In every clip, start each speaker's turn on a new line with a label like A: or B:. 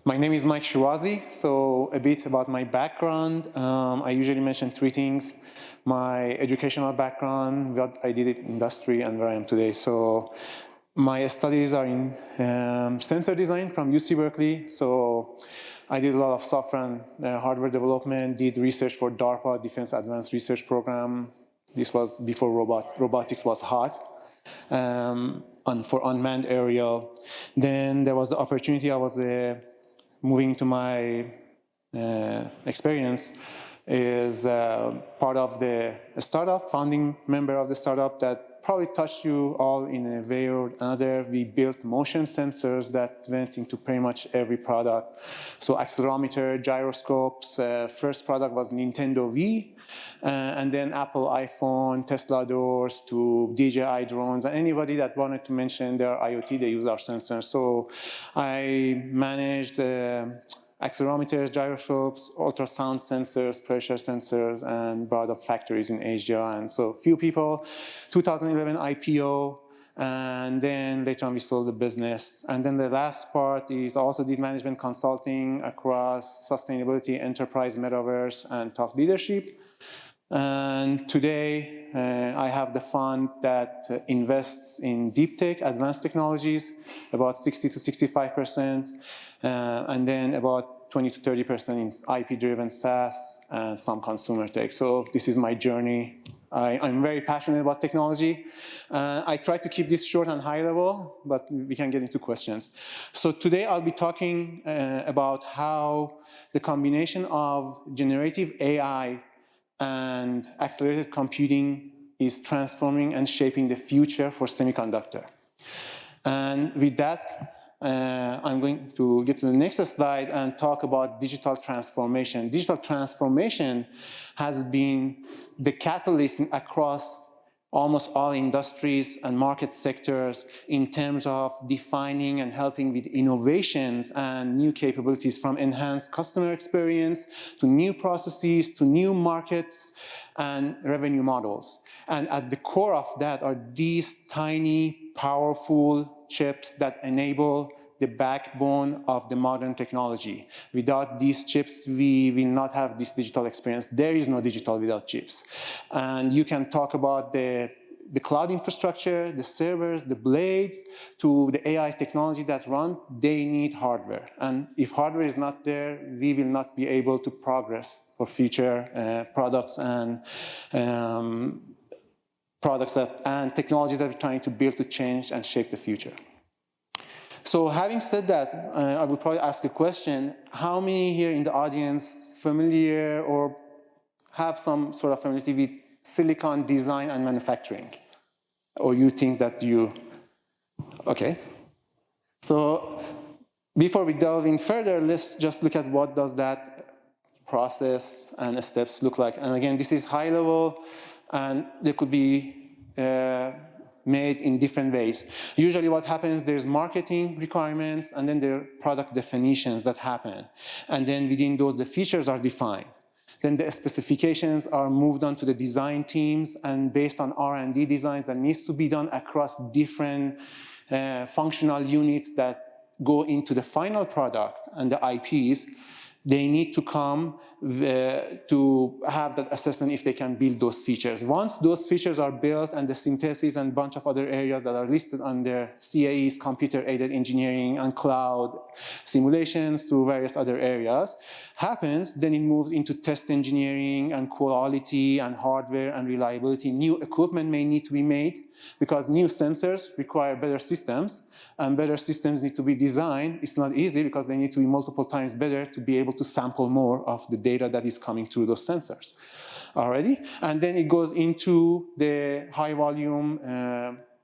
A: My name is Mike Shirazi. So a bit about my background. I usually mention three things: my educational background, what I did in industry, and where I am today. So my studies are in sensor design from UC Berkeley. So I did a lot of software and hardware development, did research for DARPA, Defense Advanced Research Program. This was before robotics was hot. For unmanned aerial. Then there was the opportunity. I was moving into my experience is part of the startup, founding member of the startup that probably touched you all in a way or another. We built motion sensors that went into pretty much every product. So accelerometer, gyroscopes, first product was Nintendo Wii, and then Apple iPhone, Tesla doors to DJI drones, and anybody that wanted to mention their IoT, they use our sensors. So I managed accelerometers, gyroscopes, ultrasound sensors, pressure sensors, and brought up factories in Asia. And so few people, 2011 IPO, and then later on we sold the business. And then the last part is also did management consulting across sustainability, enterprise, metaverse, and thought leadership. And today I have the fund that invests in deep tech, advanced technologies, about 60 to 65%, and then about 20 to 30% in IP-driven SaaS and some consumer tech. So this is my journey. I'm very passionate about technology. I try to keep this short and high level, but we can get into questions. So today I'll be talking about how the combination of generative AI and accelerated computing is transforming and shaping the future for semiconductor. And with that, I'm going to get to the next slide and talk about digital transformation. Digital transformation has been the catalyst across almost all industries and market sectors in terms of defining and helping with innovations and new capabilities, from enhanced customer experience to new processes to new markets and revenue models. And at the core of that are these tiny, powerful chips that enable the backbone of the modern technology. Without these chips, we will not have this digital experience. There is no digital without chips. And you can talk about the cloud infrastructure, the servers, the blades, to the AI technology that runs, they need hardware. And if hardware is not there, we will not be able to progress for future products and technologies that we're trying to build to change and shape the future. So having said that, I will probably ask a question. How many here in the audience familiar or have some sort of familiarity with silicon design and manufacturing? Or you think that you, okay. So before we delve in further, let's just look at what does that process and steps look like. And again, this is high level, and there could be made in different ways. Usually what happens, there's marketing requirements, and then there are product definitions that happen. And then within those, the features are defined. Then the specifications are moved on to the design teams, and based on R&D designs that needs to be done across different functional units that go into the final product and the IPs, they need to come to have that assessment if they can build those features. Once those features are built and the synthesis and a bunch of other areas that are listed under CAEs, computer-aided engineering, and cloud simulations to various other areas happens, then it moves into test engineering and quality and hardware and reliability. New equipment may need to be made because new sensors require better systems, and better systems need to be designed. It's not easy because they need to be multiple times better to be able to sample more of the data that is coming through those sensors already. And then it goes into the high volume,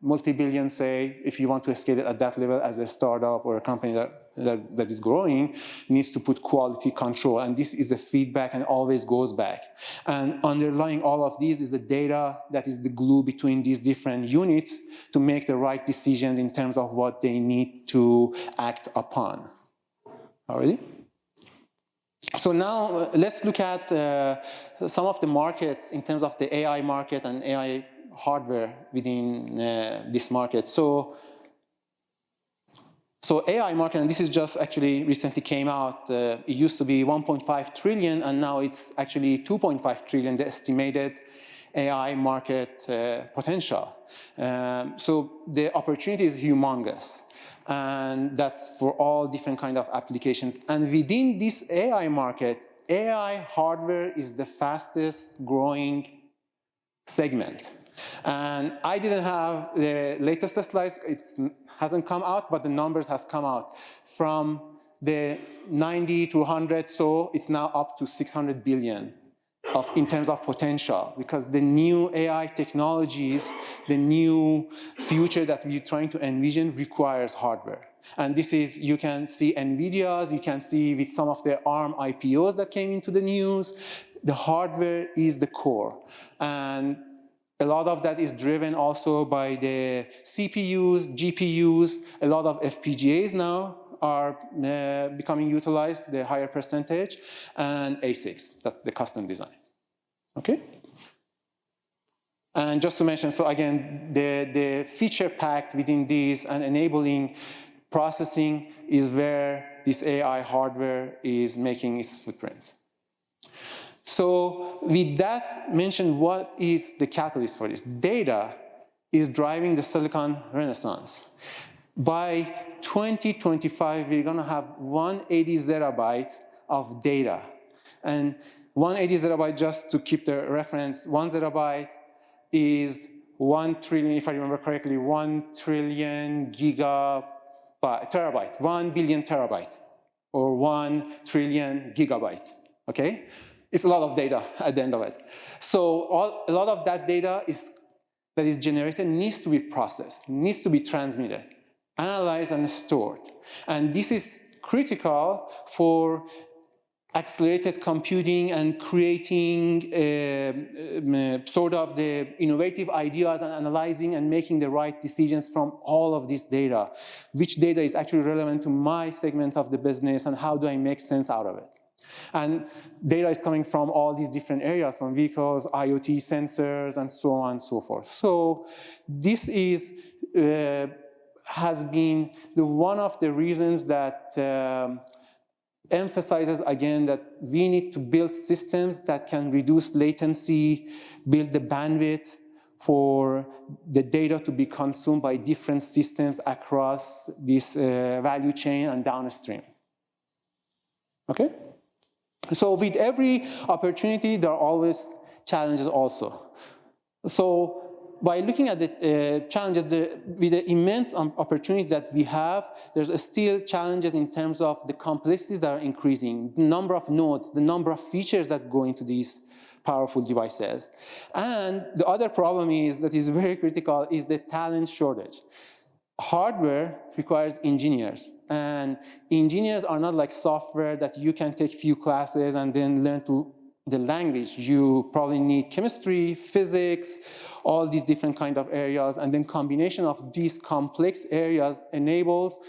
A: multi-billion, say, if you want to scale it at that level as a startup or a company that is growing, needs to put quality control. And this is the feedback and always goes back. And underlying all of these is the data that is the glue between these different units to make the right decisions in terms of what they need to act upon. Already? So now let's look at some of the markets in terms of the AI market and AI hardware within this market. So So AI market, and this is just actually recently came out, it used to be 1.5 trillion, and now it's actually 2.5 trillion, the estimated AI market potential. So the opportunity is humongous, and that's for all different kind of applications. And within this AI market, AI hardware is the fastest growing segment. And I didn't have the latest slides, it hasn't come out, but the numbers has come out. From the 90 to 100, so it's now up to 600 billion in terms of potential, because the new AI technologies, the new future that we're trying to envision requires hardware. And this is, you can see NVIDIA's, you can see with some of the ARM IPOs that came into the news, the hardware is the core. And a lot of that is driven also by the CPUs, GPUs, a lot of FPGAs now are becoming utilized, the higher percentage, and ASICs, that the custom designs. Okay? And just to mention, so again, the feature packed within these and enabling processing is where this AI hardware is making its footprint. So with that mentioned, what is the catalyst for this? Data is driving the silicon renaissance. By 2025, we're gonna have 180 zettabyte of data. And 180 zettabyte, just to keep the reference, 1 zettabyte is 1 trillion, if I remember correctly, 1 trillion terabyte, 1 billion terabyte, or 1 trillion gigabyte, okay? It's a lot of data at the end of it. So a lot of that data that is generated needs to be processed, needs to be transmitted, analyzed and stored. And this is critical for accelerated computing and creating sort of the innovative ideas and analyzing and making the right decisions from all of this data. Which data is actually relevant to my segment of the business and how do I make sense out of it? And data is coming from all these different areas, from vehicles, IoT sensors, and so on and so forth. So this is, has been one of the reasons that emphasizes again that we need to build systems that can reduce latency, build the bandwidth for the data to be consumed by different systems across this value chain and downstream. Okay? So with every opportunity, there are always challenges also. So by looking at the challenges, with the immense opportunity that we have, there's still challenges in terms of the complexities that are increasing, the number of nodes, the number of features that go into these powerful devices. And the other problem is, that is very critical, is the talent shortage. Hardware requires engineers, and engineers are not like software that you can take few classes and then learn to the language. You probably need chemistry, physics, all these different kind of areas, and then combination of these complex areas enables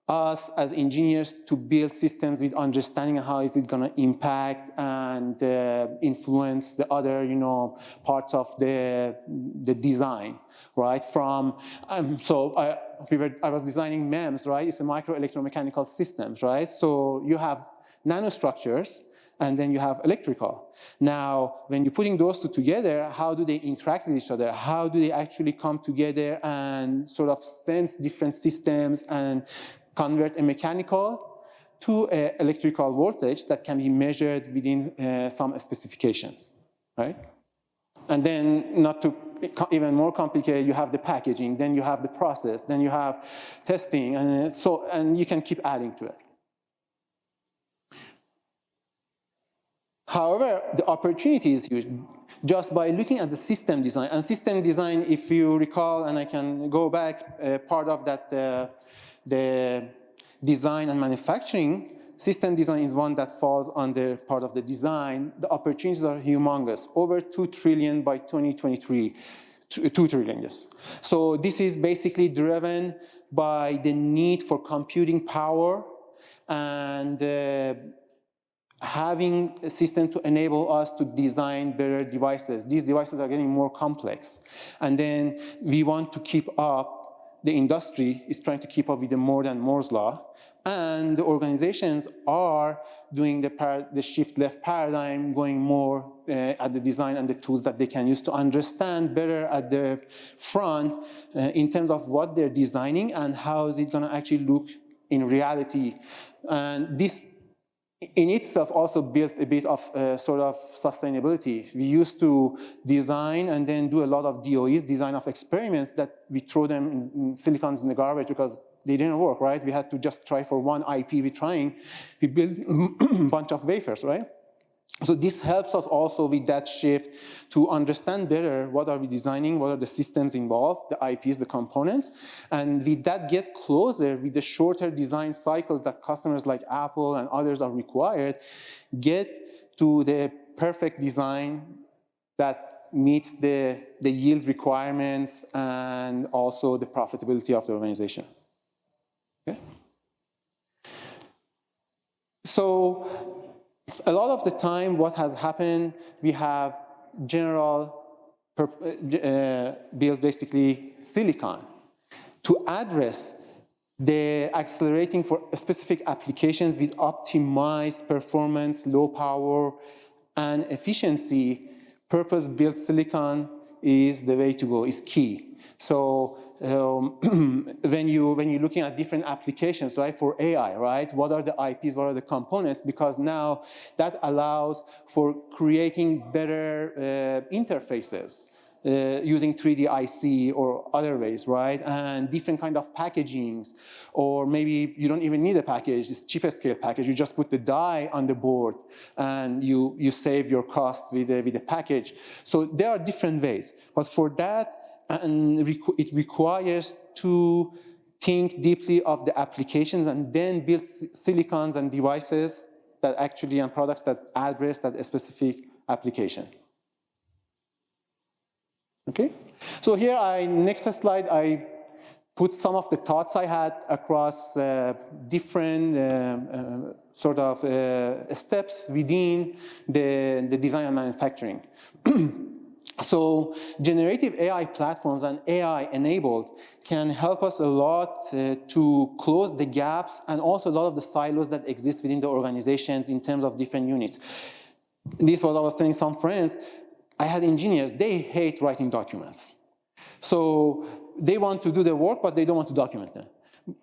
A: us as engineers to build systems with understanding of how is it going to impact and influence the other, parts of the design, right? From I was designing MEMS, right? It's a micro electromechanical systems, right? So you have nanostructures, and then you have electrical. Now, when you're putting those two together, how do they interact with each other? How do they actually come together and sort of sense different systems and convert a mechanical to an electrical voltage that can be measured within some specifications, right? And then, not to even more complicated, you have the packaging, then you have the process, then you have testing, and you can keep adding to it. However, the opportunity is huge. Just by looking at the system design, and system design, if you recall, and I can go back, part of that, the design and manufacturing, system design is one that falls under part of the design. The opportunities are humongous, over 2 trillion by 2023, 2 trillion, yes. So this is basically driven by the need for computing power and having a system to enable us to design better devices. These devices are getting more complex. And then we want to keep up the industry is trying to keep up with the More than Moore's law, and the organizations are doing the shift left paradigm, going more at the design and the tools that they can use to understand better at the front in terms of what they're designing and how is it going to actually look in reality. And this in itself also built a bit of sort of sustainability. We used to design and then do a lot of DOEs, design of experiments, that we throw them in silicons in the garbage because they didn't work, right? We had to just try for one IP we're trying. We built a bunch of wafers, right? So this helps us also with that shift to understand better what are we designing, what are the systems involved, the IPs, the components, and with that get closer with the shorter design cycles that customers like Apple and others are required, get to the perfect design that meets the yield requirements and also the profitability of the organization. Okay? So, a lot of the time, what has happened, we have general build basically silicon to address the accelerating for specific applications with optimized performance, low power, and efficiency. Purpose-built silicon is the way to go, is key. So when you're looking at different applications, right, for AI, right, what are the IPs, what are the components, because now that allows for creating better interfaces using 3D IC or other ways, right, and different kind of packagings, or maybe you don't even need a package, it's cheaper scale package, you just put the die on the board and you save your cost with the package. So there are different ways, but for that, and it requires to think deeply of the applications and then build silicons and devices that actually, and products that address that specific application. Okay, so here next slide, I put some of the thoughts I had across different sort of steps within the design and manufacturing. So generative AI platforms and AI enabled can help us a lot to close the gaps and also a lot of the silos that exist within the organizations in terms of different units. This was, I was telling some friends, I had engineers, they hate writing documents. So they want to do the work, but they don't want to document them.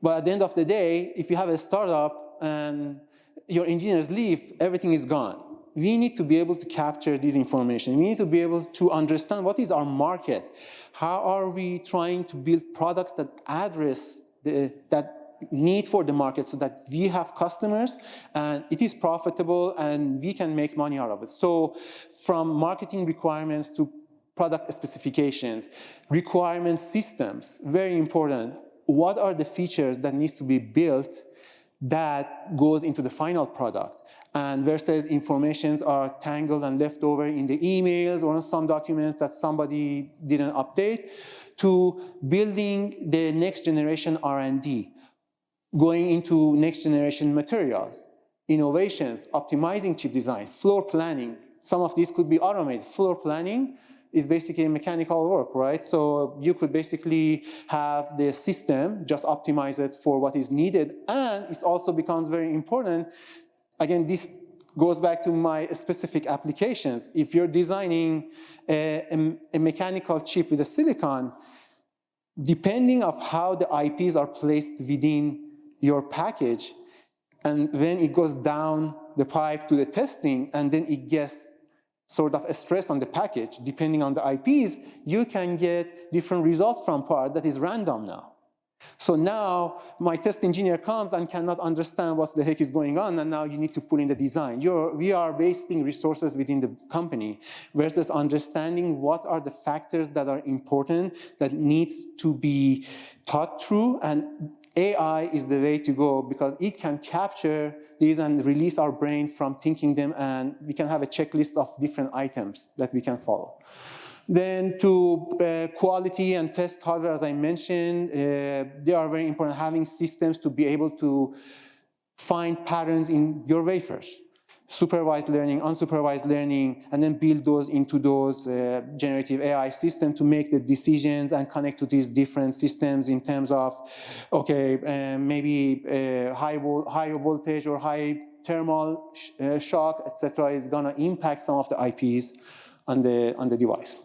A: But at the end of the day, if you have a startup and your engineers leave, everything is gone. We need to be able to capture this information. We need to be able to understand what is our market. How are we trying to build products that address that need for the market so that we have customers and it is profitable and we can make money out of it. So from marketing requirements to product specifications, requirement systems, very important. What are the features that needs to be built that goes into the final product? And versus informations are tangled and left over in the emails or in some documents that somebody didn't update, to building the next generation R&D, going into next generation materials, innovations, optimizing chip design, floor planning. Some of these could be automated. Floor planning is basically mechanical work, right? So you could basically have the system, just optimize it for what is needed, and it also becomes very important. Again, this goes back to my specific applications. If you're designing a mechanical chip with a silicon, depending on how the IPs are placed within your package, and when it goes down the pipe to the testing, and then it gets sort of a stress on the package, depending on the IPs, you can get different results from part that is random now. So now my test engineer comes and cannot understand what the heck is going on, and now you need to put in the design. We are wasting resources within the company versus understanding what are the factors that are important that needs to be thought through, and AI is the way to go because it can capture these and release our brain from thinking them, and we can have a checklist of different items that we can follow. Then to quality and test hardware, as I mentioned, they are very important, having systems to be able to find patterns in your wafers. supervised learning, unsupervised learning, and then build those into those generative AI systems to make the decisions and connect to these different systems in terms of, okay, maybe high voltage or high thermal shock, etc., is going to impact some of the IPs on the device.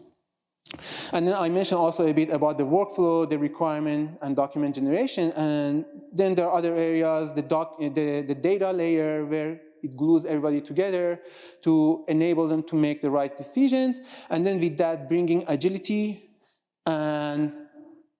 A: And then I mentioned also a bit about the workflow, the requirement, and document generation. And then there are other areas, the data layer, where it glues everybody together to enable them to make the right decisions. And then with that, bringing agility and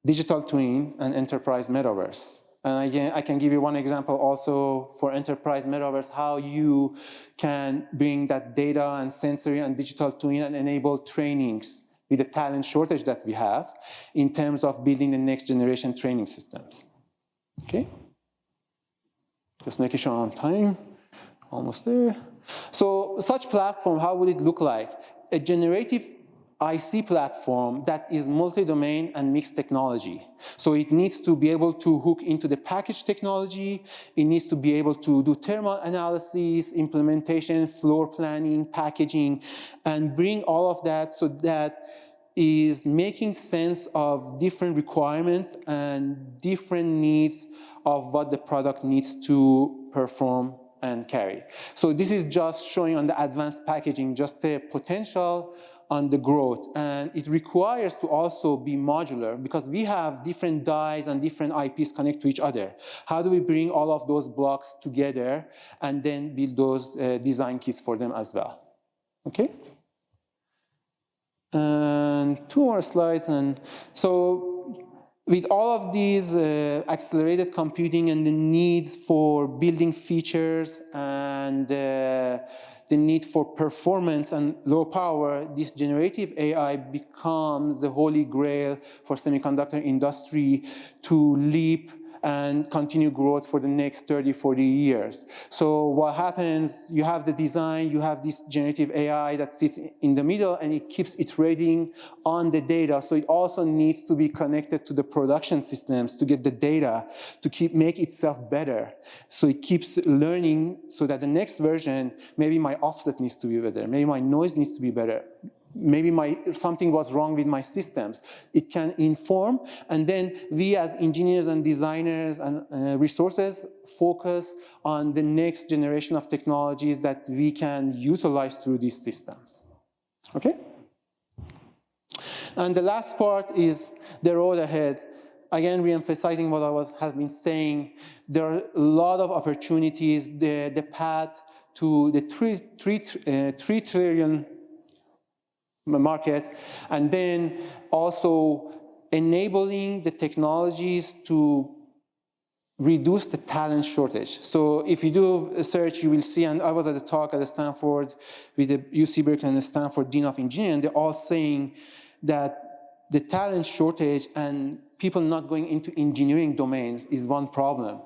A: digital twin and enterprise metaverse. And again, I can give you one example also for enterprise metaverse, how you can bring that data and sensory and digital twin and enable trainings with the talent shortage that we have in terms of building the next generation training systems. Okay? Just making sure I'm on time. Almost there. So such platform, how would it look like? A generative IC platform that is multi-domain and mixed technology. So it needs to be able to hook into the package technology. It needs to be able to do thermal analysis, implementation, floor planning, packaging, and bring all of that so that is making sense of different requirements and different needs of what the product needs to perform and carry. So this is just showing on the advanced packaging just the potential on the growth, and it requires to also be modular because we have different dies and different IPs connect to each other. How do we bring all of those blocks together and then build those design kits for them as well? Okay? And 2 more slides. And so with all of these accelerated computing and the needs for building features and the need for performance and low power, this generative AI becomes the holy grail for semiconductor industry to leap and continue growth for the next 30, 40 years. So what happens, you have the design, you have this generative AI that sits in the middle and it keeps iterating on the data. So it also needs to be connected to the production systems to get the data to make itself better. So it keeps learning so that the next version, maybe my offset needs to be better, maybe my noise needs to be better. Maybe something was wrong with my systems. It can inform, and then we as engineers and designers and resources focus on the next generation of technologies that we can utilize through these systems. Okay? And the last part is the road ahead. Again, re-emphasizing what I have been saying, there are a lot of opportunities. The path to the 3 trillion market, and then also enabling the technologies to reduce the talent shortage. So if you do a search, you will see, and I was at a talk at Stanford with the UC Berkeley and the Stanford Dean of Engineering, they're all saying that the talent shortage and people not going into engineering domains is one problem.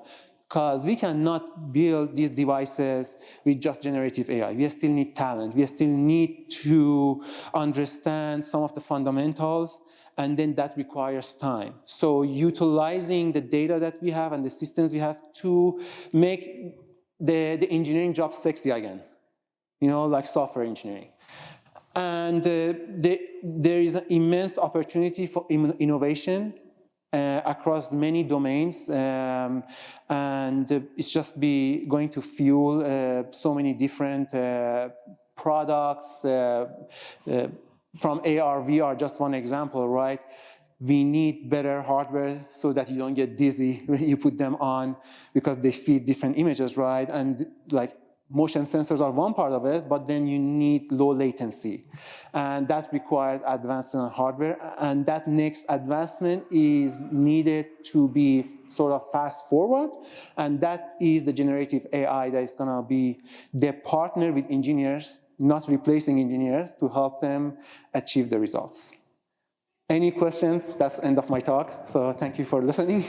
A: Because we cannot build these devices with just generative AI. We still need talent. We still need to understand some of the fundamentals, and then that requires time. So utilizing the data that we have and the systems we have to make the engineering job sexy again, like software engineering. And there is an immense opportunity for innovation across many domains, and it's just going to fuel so many different products from AR, VR, just one example, right? We need better hardware so that you don't get dizzy when you put them on because they feed different images, right? And like motion sensors are one part of it, but then you need low latency. And that requires advancement in hardware. And that next advancement is needed to be sort of fast forward. And that is the generative AI that is going to be the partner with engineers, not replacing engineers, to help them achieve the results. Any questions? That's the end of my talk. So thank you for listening.